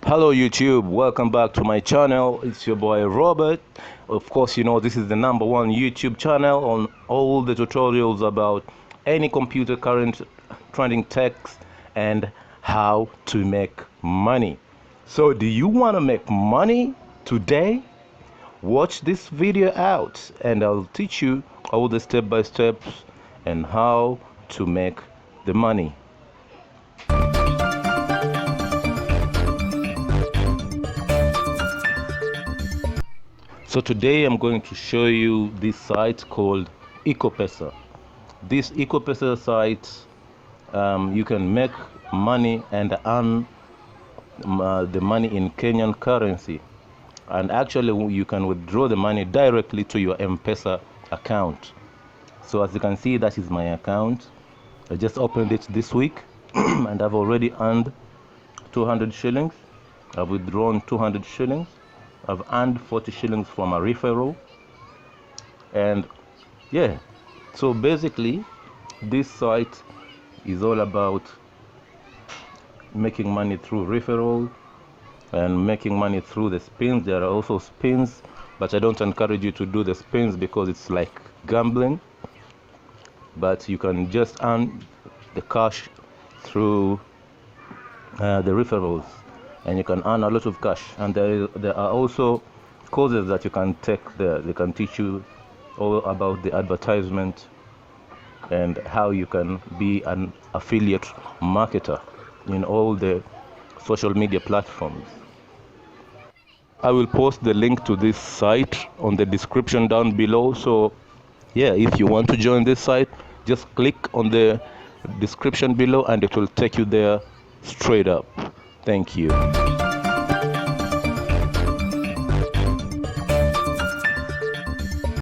Hello YouTube, welcome back to my channel. It's your boy Robert. Of course, you know this is the #1 YouTube channel on all the tutorials about any computer current trending techs and how to make money. So do you want to make money today? Watch this video out and I'll teach you all the step-by-steps and how to make the money. So today I'm going to show you this site called Ikopesa. This Ikopesa site, you can make money and earn the money in Kenyan currency, and actually you can withdraw the money directly to your M-Pesa account. So as you can see, that is my account. I just opened it this week and I've already earned 200 shillings. I've withdrawn 200 shillings. I've earned 40 shillings from a referral. And yeah, so basically this site is all about making money through referral and making money through the spins. There are also spins, but I don't encourage you to do the spins because it's like gambling. But you can just earn the cash through the referrals, and you can earn a lot of cash. And there are also courses that you can take there. They can teach you all about the advertisement and how you can be an affiliate marketer in all the social media platforms. I will post the link to this site on the description down below. So yeah, if you want to join this site, just click on the description below and it will take you there straight up. Thank you.